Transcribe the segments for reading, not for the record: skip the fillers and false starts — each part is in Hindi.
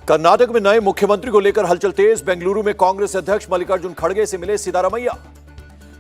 कर्नाटक में नए मुख्यमंत्री को लेकर हलचल तेज। बेंगलुरु में कांग्रेस अध्यक्ष मल्लिकार्जुन खड़गे से मिले सिद्धारमैया।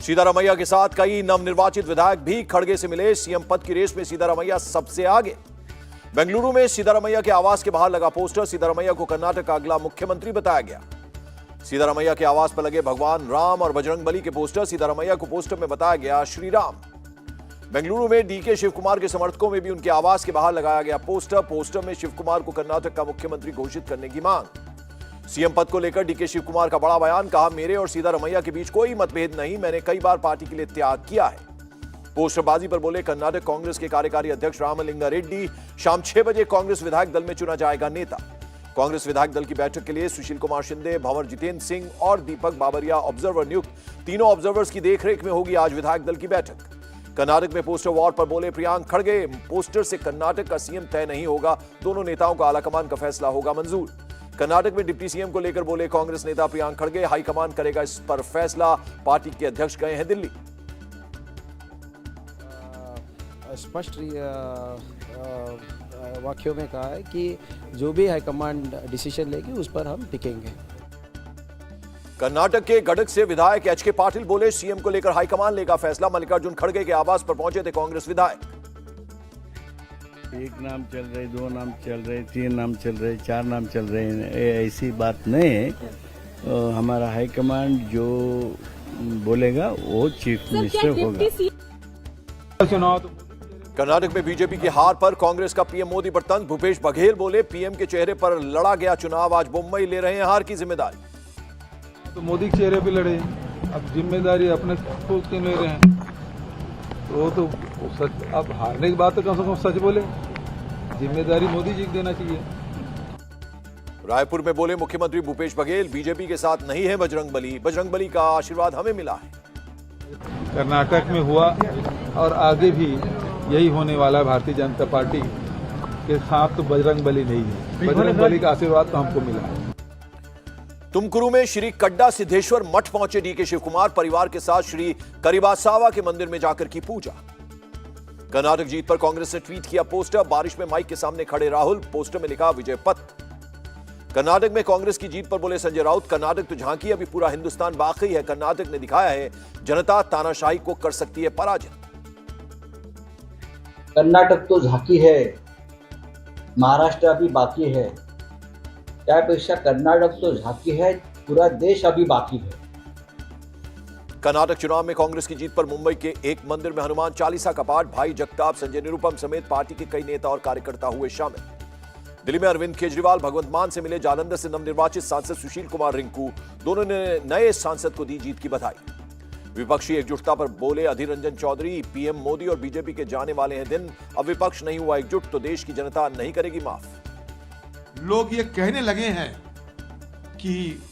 सिद्धारमैया के साथ कई नवनिर्वाचित विधायक भी खड़गे से मिले। सीएम पद की रेस में सिद्धारमैया सबसे आगे। बेंगलुरु में सिद्धारमैया के आवास के बाहर लगा पोस्टर। सिद्धारमैया को कर्नाटक का अगला मुख्यमंत्री बताया गया। सिद्धारमैया के आवास पर लगे भगवान राम और बजरंगबली के पोस्टर। सिद्धारमैया को पोस्टर में बताया गया श्री राम। बेंगलुरु में डीके शिवकुमार के समर्थकों में भी उनके आवास के बाहर लगाया गया पोस्टर में शिवकुमार को कर्नाटक का मुख्यमंत्री घोषित करने की मांग। सीएम पद को लेकर डीके शिवकुमार का बड़ा बयान। कहा, मेरे और सिद्धारमैया के बीच कोई मतभेद नहीं, मैंने कई बार पार्टी के लिए त्याग किया है। पोस्टरबाजी पर बोले कर्नाटक कांग्रेस के कार्यकारी अध्यक्ष रामलिंगा रेड्डी। शाम 6 बजे कांग्रेस विधायक दल में चुना जाएगा नेता। कांग्रेस विधायक दल की बैठक के लिए सुशील कुमार शिंदे, भंवर जितेंद्र सिंह और दीपक बाबरिया ऑब्जर्वर नियुक्त। तीनों ऑब्जर्वर्स की देखरेख में होगी आज विधायक दल की बैठक। कर्नाटक में पोस्टर वॉर पर बोले प्रियांक खड़गे। पोस्टर से कर्नाटक का सीएम तय नहीं होगा, दोनों नेताओं का आलाकमान का फैसला होगा मंजूर। कर्नाटक में डिप्टी सीएम को लेकर बोले कांग्रेस नेता प्रियांक खड़गे। हाईकमान करेगा इस पर फैसला। पार्टी के अध्यक्ष गए हैं दिल्ली। स्पष्ट वाक्यों में कहा है कि जो भी हाईकमान डिसीजन लेगी उस पर हम टिकेंगे। कर्नाटक के गडक से विधायक एच के पाटिल बोले सीएम को लेकर हाईकमान लेगा फैसला। मल्लिकार्जुन खड़गे के आवास पर पहुंचे थे कांग्रेस विधायक। एक नाम चल रहे, 2 नाम चल रहे, 3 नाम चल रहे, 4 नाम चल रहे हैं, ऐसी बात नहीं है। हमारा हाईकमान जो बोलेगा वो चीफ मिनिस्टर होगा। कर्नाटक में बीजेपी की हार पर कांग्रेस का पीएम मोदी पर तंज। भूपेश बघेल बोले पीएम के चेहरे पर लड़ा गया चुनाव, आज मुंबई ले रहे हैं हार की जिम्मेदारी। तो मोदी के चेहरे पे लड़े, अब जिम्मेदारी अपने को क्यों ले रहे हैं? तो वो तो सच, अब हारने की बात तो कम से कम सच बोले। जिम्मेदारी मोदी जी को देना चाहिए। रायपुर में बोले मुख्यमंत्री भूपेश बघेल, बीजेपी के साथ नहीं है बजरंगबली, बजरंगबली का आशीर्वाद हमें मिला है। कर्नाटक में हुआ और आगे भी यही होने वाला है। भारतीय जनता पार्टी के साथ तो बजरंगबली नहीं है, बजरंगबली का आशीर्वाद तो हमको मिला है। तुमकुरू में श्री कड्डा सिद्धेश्वर मठ पहुंचे डीके शिवकुमार। परिवार के साथ श्री करिबासावा के मंदिर में जाकर की पूजा। कर्नाटक जीत पर कांग्रेस ने ट्वीट किया पोस्टर। बारिश में माइक के सामने खड़े राहुल। पोस्टर में लिखा विजय पथ। कर्नाटक में कांग्रेस की जीत पर बोले संजय राउत, कर्नाटक तो झांकी, अभी पूरा हिंदुस्तान बाकी है। कर्नाटक ने दिखाया है जनता तानाशाही को कर सकती है पराजित। कर्नाटक तो झांकी है, महाराष्ट्र अभी बाकी है। त्यापेक्षा कर्नाटक तो झांकी है, पूरा देश अभी बाकी है। कर्नाटक चुनाव में कांग्रेस की जीत पर मुंबई के एक मंदिर में हनुमान चालीसा का पाठ। भाई जगताप, संजय निरुपम समेत पार्टी के कई नेता और कार्यकर्ता हुए शामिल। दिल्ली में अरविंद केजरीवाल भगवंत मान से मिले। जालंधर से नवनिर्वाचित सांसद सुशील कुमार रिंकू, दोनों ने नए सांसद को दी जीत की बधाई। विपक्षी एकजुटता पर बोले अधीर रंजन चौधरी, पीएम मोदी और बीजेपी के जाने वाले हैं दिन। अब विपक्ष नहीं हुआ एकजुट तो देश की जनता नहीं करेगी माफ। लोग ये कहने लगे हैं कि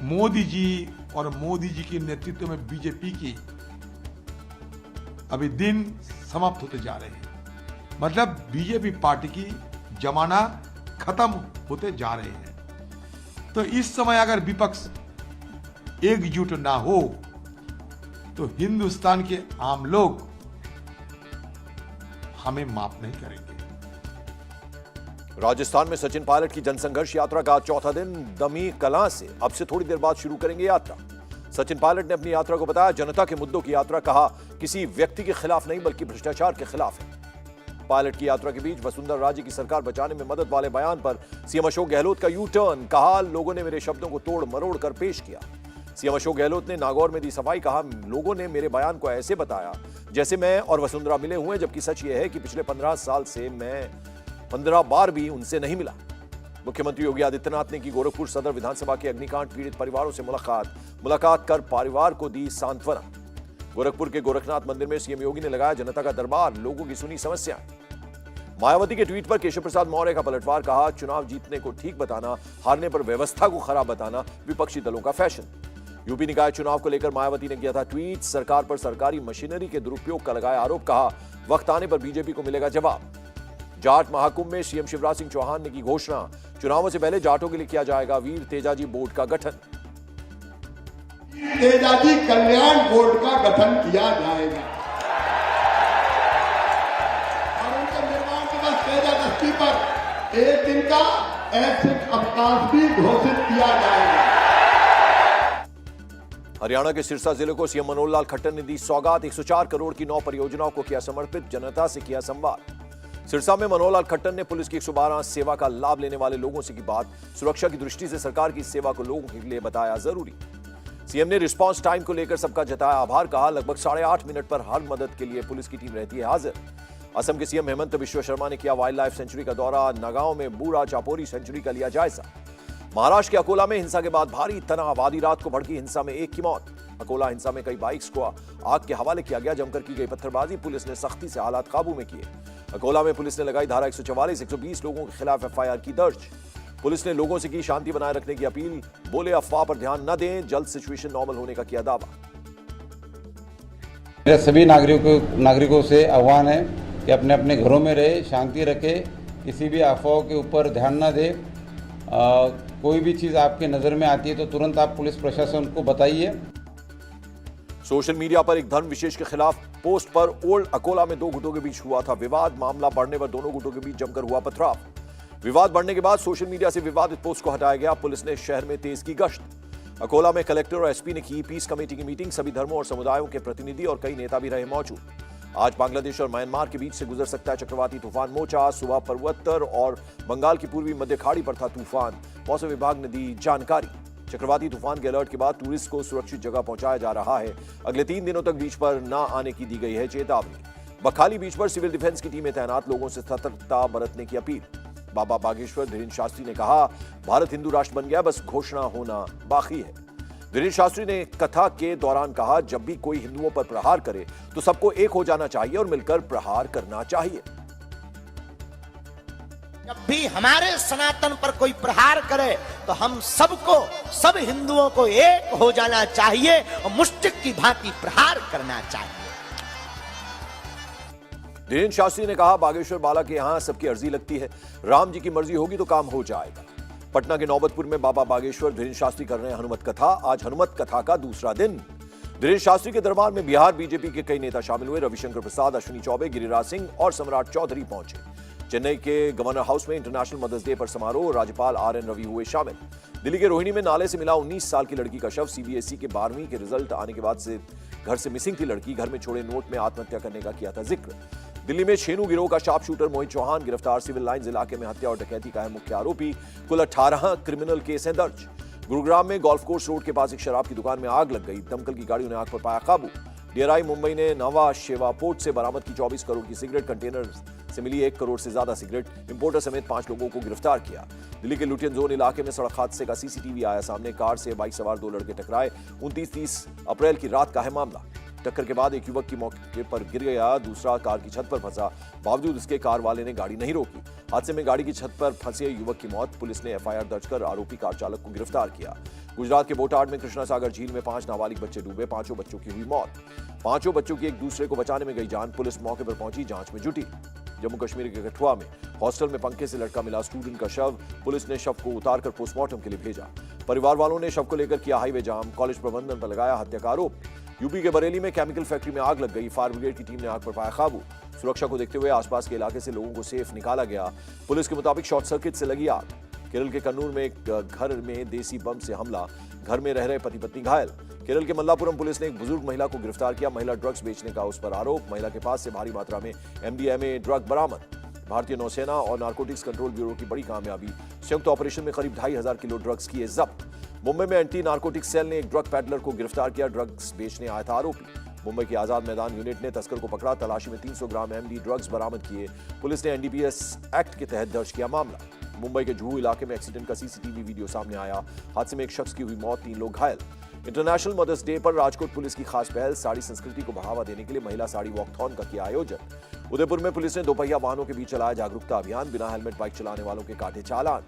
मोदी जी और मोदी जी के नेतृत्व में बीजेपी की अभी दिन समाप्त होते जा रहे हैं। मतलब बीजेपी पार्टी की जमाना खत्म होते जा रहे हैं। तो इस समय अगर विपक्ष एकजुट ना हो तो हिंदुस्तान के आम लोग हमें माफ नहीं करेंगे। राजस्थान में सचिन पायलट की जनसंघर्ष यात्रा का चौथा दिन दमी कलां से अब से थोड़ी देर बाद शुरू करेंगे यात्रा। सचिन पायलट ने अपनी यात्रा को बताया जनता के मुद्दों की यात्रा। कहा किसी व्यक्ति के खिलाफ नहीं बल्कि भ्रष्टाचार के खिलाफ है। पायलट की यात्रा के बीच वसुंधरा राजे की सरकार बचाने में मदद वाले बयान पर सीएम अशोक गहलोत का यू टर्न। कहा लोगों ने मेरे शब्दों को तोड़ मरोड़ कर पेश किया। सीएम अशोक गहलोत ने नागौर में दी सफाई। कहा लोगों ने मेरे बयान को ऐसे बताया जैसे मैं और वसुंधरा मिले हुए, जबकि सच यह है कि पिछले 15 साल से मैं 15 बार भी उनसे नहीं मिला। मुख्यमंत्री योगी आदित्यनाथ ने की गोरखपुर सदर विधानसभा के अग्निकांड पीड़ित परिवारों से मुलाकात कर परिवार को दी सांत्वना। गोरखपुर के गोरखनाथ मंदिर में सीएम योगी ने लगाया जनता का दरबार, लोगों की सुनी समस्याएं। मायावती के ट्वीट पर केशव प्रसाद मौर्य का पलटवार। कहा चुनाव जीतने को ठीक बताना, हारने पर व्यवस्था को खराब बताना विपक्षी दलों का फैशन। यूपी निकाय चुनाव को लेकर मायावती ने किया था ट्वीट। सरकार पर सरकारी मशीनरी के दुरुपयोग का लगाया आरोप। कहा वक्त आने पर बीजेपी को मिलेगा जवाब। जाट महाकुंभ में सीएम शिवराज सिंह चौहान ने की घोषणा। चुनावों से पहले जाटों के लिए किया जाएगा वीर तेजाजी बोर्ड का गठन। तेजाजी कल्याण बोर्ड का गठन किया जाएगा और उनके निर्माण दिवस तेजा दस्ती पर एक दिन का ऐसे अवकाश भी घोषित किया जाएगा। हरियाणा के सिरसा जिले को सीएम मनोहर लाल खट्टर ने दी सौगात। 104 करोड़ की 9 परियोजनाओं को किया समर्पित, जनता से किया संवाद। सिरसा में मनोहर लाल खट्टर ने पुलिस की 112 सेवा का लाभ लेने वाले लोगों से की बात। सुरक्षा की दृष्टि से सरकार की सेवा को लोगों के लिए बताया जरूरी। सीएम ने रिस्पांस टाइम को लेकर सबका जताया आभार, कहा लगभग 8.5 मिनट पर हर मदद के लिए पुलिस की टीम रहती है हाजिर। असम के सीएम हेमंत बिश्व शर्मा ने किया वाइल्ड लाइफ सेंचुरी का दौरा। नगांव में बूढ़ा चापोरी सेंचुरी का लिया जायजा। महाराष्ट्र के अकोला में हिंसा के बाद भारी तनाव, आधी रात को भड़की हिंसा में 1 की मौत। अकोला हिंसा में कई बाइक्स को आग के हवाले किया गया, जमकर की गई पत्थरबाजी, पुलिस ने सख्ती से हालात काबू में किए। अकोला में पुलिस ने लगाई धारा 144, 120 लोगों के खिलाफ एफआईआर की दर्ज। पुलिस ने लोगों से की शांति बनाए रखने की अपील, बोले अफवाह पर ध्यान न दें, जल्द सिचुएशन नॉर्मल होने का किया दावा। मेरा सभी नागरिकों से आह्वान है कि अपने अपने घरों में रहे, शांति रखे, किसी भी अफवाहों के ऊपर ध्यान न दें। कोई भी चीज़ आपके नज़र में आती है तो तुरंत आप पुलिस प्रशासन को बताइए। सोशल मीडिया पर एक धर्म विशेष के खिलाफ पोस्ट पर ओल्ड अकोला में 2 गुटों के बीच हुआ था विवाद। मामला बढ़ने पर दोनों गुटों के बीच जमकर हुआ पथराव। विवाद बढ़ने के बाद सोशल मीडिया से विवादित पोस्ट को हटाया गया। पुलिस ने शहर में तेज की गश्त। अकोला में कलेक्टर और एसपी ने की पीस कमेटी की मीटिंग। सभी धर्मों और समुदायों के प्रतिनिधि और कई नेता भी रहे मौजूद। आज बांग्लादेश और म्यांमार के बीच से गुजर सकता है चक्रवाती तूफान मोचा। सुबह पूर्वोत्तर और बंगाल की पूर्वी मध्य खाड़ी पर था तूफान। मौसम विभाग ने दी जानकारी। चक्रवाती तूफान के अलर्ट के बाद टूरिस्ट को सुरक्षित जगह पहुंचाया जा रहा है। अगले 3 दिनों तक बीच पर न आने की दी गई है चेतावनी। बखाली बीच पर सिविल डिफेंस की टीमें तैनात, लोगों से सतर्कता बरतने की अपील। बाबा बागेश्वर धीरेन्द्र शास्त्री ने कहा, भारत हिंदू राष्ट्र बन गया, बस घोषणा होना बाकी है। धीरेन्द्र शास्त्री ने कथा के दौरान कहा, जब भी कोई हिंदुओं पर प्रहार करे तो सबको एक हो जाना चाहिए और मिलकर प्रहार करना चाहिए। जब भी हमारे सनातन पर कोई प्रहार करे तो हम सबको, सब हिंदुओं को एक हो जाना चाहिए और मुष्टिक की भांति प्रहार करना चाहिए। धीरेन्द्र शास्त्री ने कहा, बागेश्वर बाला के यहां सबकी अर्जी लगती है, राम जी की मर्जी होगी तो काम हो जाएगा। पटना के नौबतपुर में बाबा बागेश्वर धीरेन्द्र शास्त्री कर रहे हैं हनुमत कथा। आज हनुमत कथा का दूसरा दिन। धीरेन्द्र शास्त्री के दरबार में बिहार बीजेपी के कई नेता शामिल हुए। रविशंकर प्रसाद, अश्विनी चौबे, गिरिराज सिंह और सम्राट चौधरी पहुंचे। चेन्नई के गवर्नर हाउस में इंटरनेशनल मदर्स डे पर समारोह, राज्यपाल RN रवि हुए शामिल। दिल्ली के रोहिणी में नाले से मिला 19 साल की लड़की का शव। CBSE के 12वीं के रिजल्ट आने के बाद से घर से मिसिंग थी लड़की। घर में छोड़े नोट में आत्महत्या करने का किया था जिक्र। दिल्ली में छेनू गिरोह का शार्प शूटर मोहित चौहान गिरफ्तार। सिविल लाइंस इलाके में हत्या और डकैती का है मुख्य आरोपी। कुल 18 क्रिमिनल केस हैं दर्ज। गुरुग्राम में गोल्फ कोर्स रोड के पास एक शराब की दुकान में आग लग गई। दमकल की गाड़ियों ने आग पर पाया काबू। DRI मुंबई ने नवा शेवा पोर्ट से बरामद की 24 करोड़ की सिगरेट। कंटेनर से मिली 1 करोड़ से ज्यादा सिगरेट। इंपोर्टर समेत 5 लोगों को गिरफ्तार किया। दिल्ली के लुटियन जोन इलाके में सड़क हादसे का CCTV आया सामने। कार से बाइक सवार 2 लड़के टकराए। 29-30 अप्रैल की रात का है मामला। टक्कर के बाद एक युवक की मौके पर गिर गया, दूसरा कार की छत पर फंसा। बावजूद इसके कार वाले ने गाड़ी नहीं रोकी। हादसे में गाड़ी की छत पर फंसे युवक की मौत। पुलिस ने FIR दर्ज कर आरोपी कार चालक को गिरफ्तार किया। गुजरात के बोटाड में कृष्णा सागर झील में 5 नाबालिग बच्चे डूबे। 5 बच्चों की हुई मौत। 5 बच्चों की एक दूसरे को बचाने में गई जान। पुलिस मौके पर पहुंची, जांच में जुटी। जम्मू कश्मीर के कठुआ में हॉस्टल में पंखे से लटका मिला स्टूडेंट का शव। पुलिस ने शव को उतारकर पोस्टमार्टम के लिए भेजा। परिवार वालों ने शव को लेकर किया हाईवे जाम। कॉलेज प्रबंधन पर लगाया हत्या का आरोप। यूपी के बरेली में केमिकल फैक्ट्री में आग लग गई। फायर ब्रिगेड की टीम ने आग पर पाया काबू। सुरक्षा को देखते हुए आसपास के इलाके से लोगों को सेफ निकाला गया। पुलिस के मुताबिक शॉर्ट सर्किट से लगी आग। केरल के कन्नूर में एक घर में देसी बम से हमला, घर में रह रहे पति पत्नी घायल। केरल के मल्लापुरम पुलिस ने एक बुजुर्ग महिला को गिरफ्तार किया। महिला ड्रग्स बेचने का उस पर आरोप। महिला के पास से भारी मात्रा में MDMA ड्रग बरामद। भारतीय नौसेना और नारकोटिक्स कंट्रोल ब्यूरो की बड़ी कामयाबी। संयुक्त ऑपरेशन में करीब 2,500 किलो ड्रग्स किए जब्त। मुंबई में एंटी नारकोटिक्स सेल ने एक ड्रग पैडलर को गिरफ्तार किया। ड्रग्स बेचने आया था आरोपी। मुंबई की आजाद मैदान यूनिट ने तस्कर को पकड़ा। तलाशी में 300 ग्राम MD ड्रग्स बरामद किए। पुलिस ने NDPS एक्ट के तहत दर्ज किया मामला। मुंबई के जुहू इलाके में एक्सीडेंट का CCTV वीडियो सामने आया। हादसे में एक शख्स की हुई मौत, 3 लोग घायल। इंटरनेशनल मदर्स डे पर राजकोट पुलिस की खास पहल। साड़ी संस्कृति को बढ़ावा देने के लिए महिला साड़ी वॉकथॉन का किया आयोजन। उदयपुर में पुलिस ने दोपहिया वाहनों के बीच चलाया जागरूकता अभियान। बिना हेलमेट बाइक चलाने वालों के काटे चालान।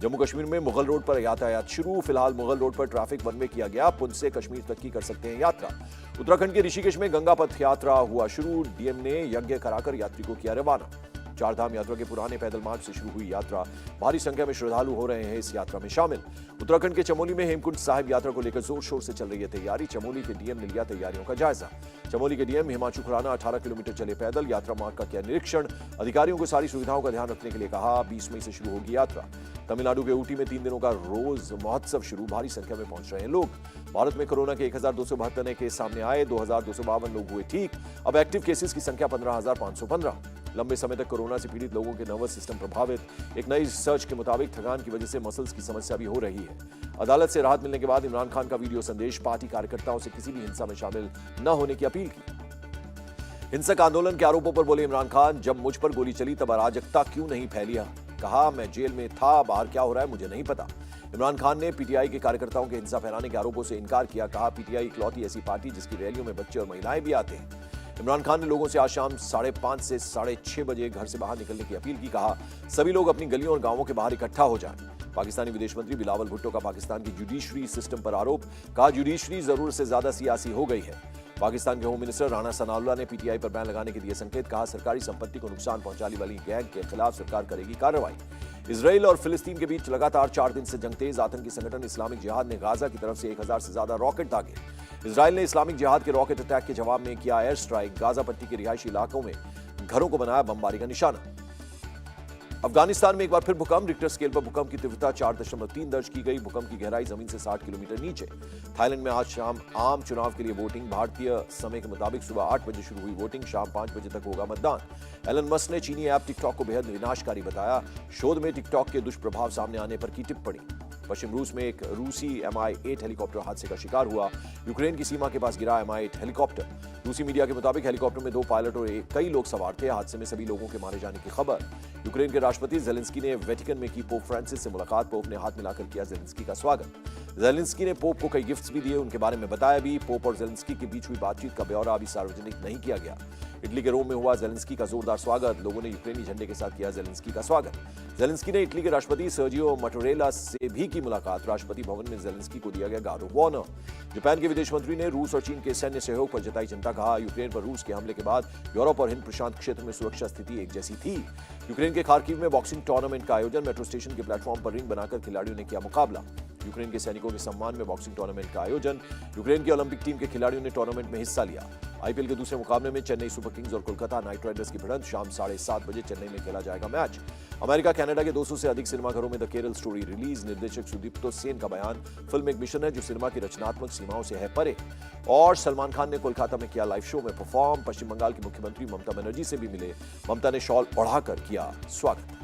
जम्मू कश्मीर में मुगल रोड पर यातायात शुरू। फिलहाल मुगल रोड पर ट्रैफिक वन वे किया गया। पुंछ से कश्मीर तक की कर सकते हैं यात्रा। उत्तराखंड के ऋषिकेश में गंगा पथ यात्रा हुआ शुरू। DM ने यज्ञ कराकर यात्री को किया रवाना। चारधाम यात्रा के पुराने पैदल मार्ग से शुरू हुई यात्रा। भारी संख्या में श्रद्धालु हो रहे हैं इस यात्रा में शामिल। उत्तराखंड के चमोली में हेमकुंड साहिब यात्रा को लेकर जोर शोर से चल रही है तैयारी। चमोली के DM ने लिया तैयारियों का जायजा। चमोली के डीएम हिमांशु खुराना 18 किलोमीटर चले पैदल, यात्रा मार्ग का किया निरीक्षण, अधिकारियों को सारी सुविधाओं का ध्यान रखने के लिए कहा। 20 मई से शुरू होगी यात्रा। तमिलनाडु के ऊटी में 3 दिनों का रोज महोत्सव शुरू, भारी संख्या में पहुंच रहे हैं लोग। भारत में कोरोना के 1272 नए केस सामने आए, 2252 लोग हुए ठीक। अब एक्टिव केसेस की संख्या 15,515। लंबे समय तक कोरोना से पीड़ित लोगों के नर्वस सिस्टम प्रभावित। एक नई रिसर्च के मुताबिक थकान की वजह से मसल्स की समस्या भी हो रही है। अदालत से राहत मिलने के बाद इमरान खान का वीडियो संदेश, पार्टी कार्यकर्ताओं से किसी भी हिंसा में शामिल न होने की अपील की। हिंसक आंदोलन के आरोपों पर बोले इमरान खान, जब मुझ पर गोली चली तब अराजकता क्यों नहीं फैली? कहा, मैं जेल में था, बाहर क्या हो रहा है मुझे नहीं पता। इमरान खान ने पीटीआई के कार्यकर्ताओं के हिंसा फैलाने के आरोपों से इनकार किया। कहा, पीटीआई इकलौती ऐसी पार्टी जिसकी रैलियों में बच्चे और महिलाएं भी आते हैं। इमरान खान ने लोगों से आज शाम 5:30 से 6:30 बजे घर से बाहर निकलने की अपील की। कहा, सभी लोग अपनी गलियों और गांवों के बाहर इकट्ठा हो जाएं। पाकिस्तानी विदेश मंत्री बिलावल भुट्टो का पाकिस्तान की जुडिशरी सिस्टम पर आरोप। कहा, जुडिशरी जरूरत से ज्यादा सियासी हो गई है। पाकिस्तान के होम मिनिस्टर राणा सनाउल्लाह ने पीटीआई पर बैन लगाने के दिए संकेत। कहा, सरकारी संपत्ति को नुकसान पहुंचाने वाली गैंग के खिलाफ सरकार करेगी कार्रवाई। इजराइल और फिलिस्तीन के बीच लगातार 4 दिन से जंग तेज। आतंकी संगठन इस्लामिक जिहाद ने गाजा की तरफ से 1000 से ज्यादा रॉकेट दागे। इजराइल ने इस्लामिक जिहाद के रॉकेट अटैक के जवाब में किया एयर स्ट्राइक। गाजा पट्टी के रिहायशी इलाकों में घरों को बनाया बमबारी का निशाना। अफगानिस्तान में एक बार फिर भूकंप, रिक्टर स्केल पर भूकंप की तीव्रता 4.3 दर्ज की गई। भूकंप की गहराई जमीन से 60 किलोमीटर नीचे। थाईलैंड में आज शाम आम चुनाव के लिए वोटिंग। भारतीय समय के मुताबिक सुबह 8 बजे शुरू हुई वोटिंग, शाम 5 बजे तक होगा मतदान। एलन मस्क ने चीनी ऐप टिकटॉक को बेहद विनाशकारी बताया। शोध में टिकटॉक के दुष्प्रभाव सामने आने पर की टिप्पणी। पश्चिम रूस में एक रूसी Mi-8 हेलीकॉप्टर हादसे का शिकार हुआ। यूक्रेन की सीमा के पास गिरा Mi-8 हेलीकॉप्टर। रूसी मीडिया के मुताबिक हेलीकॉप्टर में 2 पायलट और कई लोग सवार थे। हादसे में सभी लोगों के मारे जाने की खबर। यूक्रेन के राष्ट्रपति जेलेंस्की ने वेटिकन में की पोप फ्रांसिस से मुलाकात। पोप ने हाथ मिलाकर किया जेलेंस्की का स्वागत। जेलेंस्की ने पोप को कई गिफ्ट्स भी दिए, उनके बारे में बताया भी। पोप और जेलेंस्की के बीच हुई बातचीत का ब्यौरा अभी सार्वजनिक नहीं किया गया। इटली के रोम में हुआ जेलेंस्की का जोरदार स्वागत। लोगों ने यूक्रेनी झंडे के साथ किया जेलेंस्की का स्वागत। जेलेंस्की ने इटली के राष्ट्रपति सर्जियो मटोरेला से भी की मुलाकात। राष्ट्रपति भवन में जेलेंस्की को दिया गया गार्ड ऑफ ऑनर। जापान के विदेश मंत्री ने रूस और चीन के सैन्य सहयोग पर जताई चिंता। कहा, यूक्रेन पर रूस के हमले के बाद यूरोप और हिंद प्रशांत क्षेत्र में सुरक्षा स्थिति एक जैसी थी। यूक्रेन के खार्किव में बॉक्सिंग टूर्नामेंट का आयोजन। मेट्रो स्टेशन के प्लेटफॉर्म पर रिंग बनाकर खिलाड़ियों ने किया मुकाबला। यूक्रेन के सैनिकों के सम्मान में बॉक्सिंग टूर्नामेंट का आयोजन। यूक्रेन की ओलंपिक टीम के खिलाड़ियों ने टूर्नामेंट में हिस्सा लिया। आईपीएल के दूसरे मुकाबले में चेन्नई सुपर किंग्स और कोलकाता नाइट राइडर्स की भिड़ंत। शाम 7:30 बजे चेन्नई में खेला जाएगा मैच। अमेरिका कनाडा के 200 से अधिक सिनेमाघरों में द केरल स्टोरी रिलीज। निर्देशक सुदीप्तो सेन का बयान, फिल्म एक मिशन है जो सिनेमा की रचनात्मक सीमाओं से है परे। और सलमान खान ने कोलकाता में किया लाइव शो में परफॉर्म। पश्चिम बंगाल की मुख्यमंत्री ममता बनर्जी से भी मिले। ममता ने शॉल ओढ़ाकर किया स्वागत।